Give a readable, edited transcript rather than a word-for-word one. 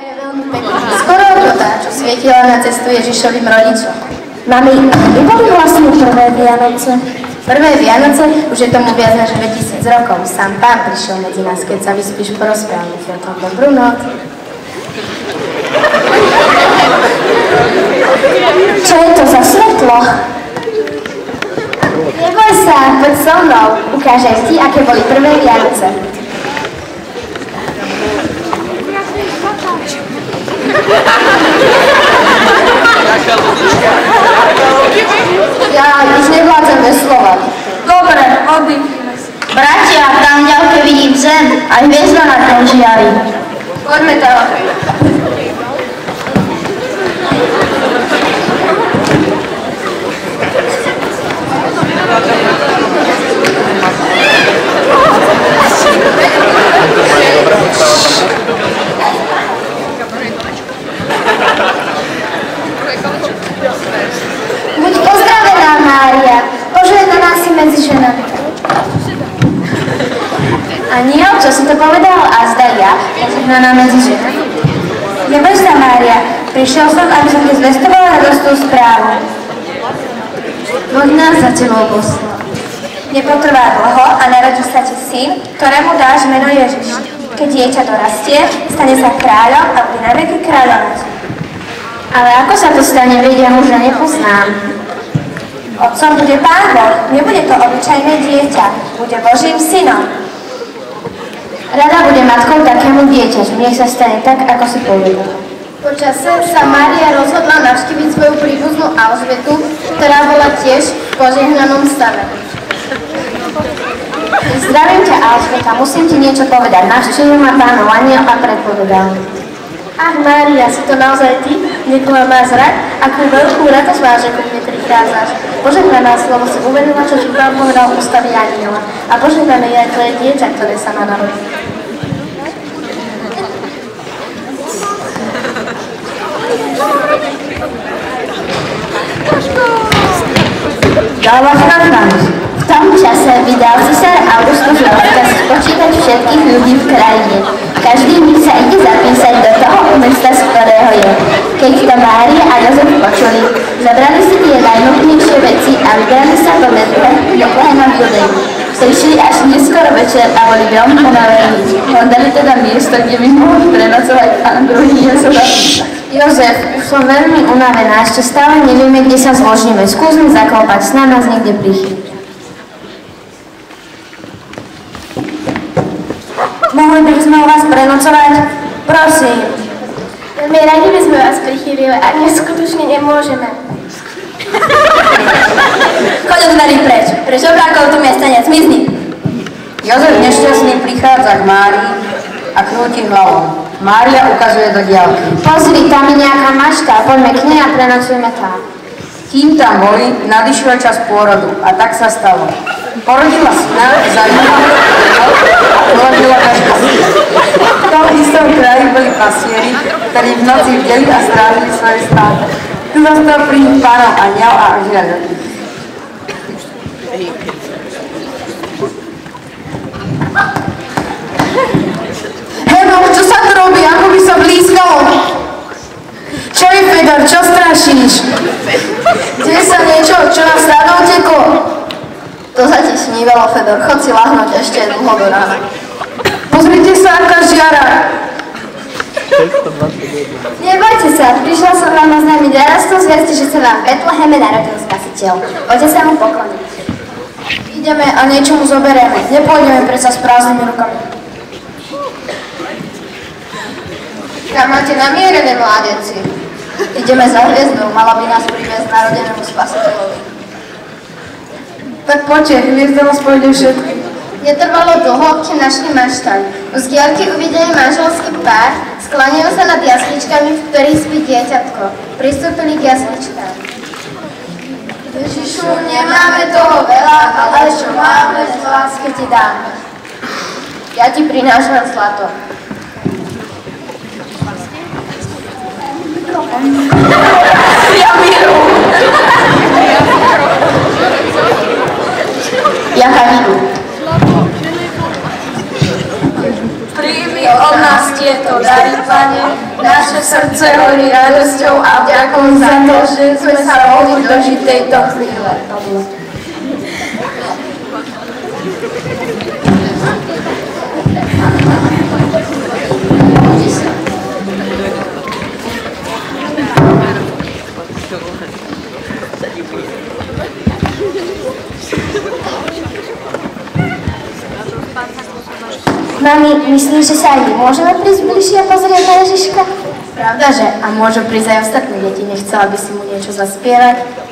je veľmi pekná. Skoro ako tá, čo svietila na cestu Ježišovým rodičom. Mami, kedy boli vlastne prvé Vianoce? Prvé Vianoce? Už je tomu viac než 2000 rokov. Sám Pán prišiel medzi nás, keď sa vyspíš, porozprávame si o tom. Dobrú noc. Čo je to za svetlo? Neboj sa, poď so mnou. Ukážem ti, aké boli prvé Vianoce. Ja už nevládzem bez slova. Dobre, oddychneme si. Bratia, tam v ďalke vidím zem a hviezda na tom žiari. Poďme tam. Buď pozdravená, Mária. Požehnaná si medzi ženami. Aniel, čo si to povedal? A zda ja, požehnaná medzi ženami. Neboj sa, Mária. Prišiel som, aby som ti zvestovala radostnú správu. Boh nás za tebou poslal. Nepotrvá dlho a narodí sa ti syn, ktorému dáš meno Ježiš. Keď dieťa dorastie, stane sa kráľom a bude na veky kráľovať. Ale ako sa to stane, veď ja muža nepoznám. Otcom bude Pán Boh, nebude to obyčajné dieťa, bude Božím synom. Rada bude matkou takému dieťaťu, nech sa stane tak, ako si povedal. Počase sa Mária rozhodla navštíviť svoju príbuznú Alžbetu, ktorá bola tiež v požehnanom stave. Zdravím ťa, Alžbeta, musím ti niečo povedať. Navštívil ma Pánov aniel a predpovedal. Ach, Mária, si to naozaj ty? Nikoho má zrať? Akú veľkú radosť máš, že ku mne prichádzaš. Požehnaná slovo si uvedela, čo ti Pán povedal v ústavy aniela. A požehnané je aj tvoje dieťa, ktoré sa má narodí. Dávaš na tanč. V tom čase vydal cisár Augustus rozkaz spočítať všetkých ľudí v krajine. Každý nich sa ide zapísať do toho mesta, z ktorého je. Keď to Mária a Jozef počuli, zabrali si tie najnutnejšie veci a vybrali sa do Betlehema v Judei. Prišli až neskoro večer a boli veľmi unavení. Hľadali teda miesto, kde by mohli prenocovať a na druhý deň sa zapísať. Jozef, už som veľmi unavená, ešte stále nevieme, kde sa zložíme. Skúsme zaklopať, snad nás niekde prichytia. Mohli by sme u vás prenocovať? Prosím. My radi by sme vás prichýlili, a neskutočne nemôžeme. Choď od dverí preč. Pre žobrákov tu miesta nie, zmizni. Jozef nešťastný prichádza k Márii a krúti hlavou. Mária ukazuje do diaľky. Pozri, tam je nejaká mašta, poďme k nej a prenocujme tam. Kým tam boli, nadišiel čas pôrodu a tak sa stalo. Porodila syna, zaujímavú a porodila každý syn. V tom istom kraji boli pasieri, ktorí v noci bdeli a strážili svoje stádo. Tu zastal pri nich Pánov anjel a žiadal. Heno, čo sa tu robí? Ako by sa blízkalo? Čo je, Fedor? Čo strašíš? Deje sa niečo? Čo nám stádo uteklo? To sa ti snívalo, Fedor. Chod si lahnúť ešte dlho do rána. Pozrite sa, aká žiara. Nebojte sa, prišla som vám oznámiť radostnú zvesť, že sa vám v Betleheme narodil Spasiteľ. Poďte sa mu pokloniť. Ideme a niečo mu zoberieme. Nepôjdeme predsa s prázdnymi rukami. Kam máte namierené, mládenci? Ideme za hviezdou, mala by nás priviesť narodenému Spasiteľovi. Tak poďte, hviezda nás pôjde všetky. Netrvalo dlho, kým našli maštaň. Z diaľky uvideli manželský pár, skláňajú sa nad jasličkami, v ktorých spí dieťatko. Pristúpili k jasličkám. Ježišu, nemáme toho veľa, ale čo máme, z lásky ti dám. Ja ti prinášam zlato. Ja miru. Jaká vidu? Príjmi od nás tieto dary, Pane. Naše srdce horí radosťou a vďakou za to, že sme sa mohli dožiť tejto chvíle. Mami, myslíš, že sa aj my môžeme prísť bližšie a pozrieť na Ježiška? Pravda, že? A môžu prísť aj ostatné deti. Nechcela by si mu niečo zaspievať?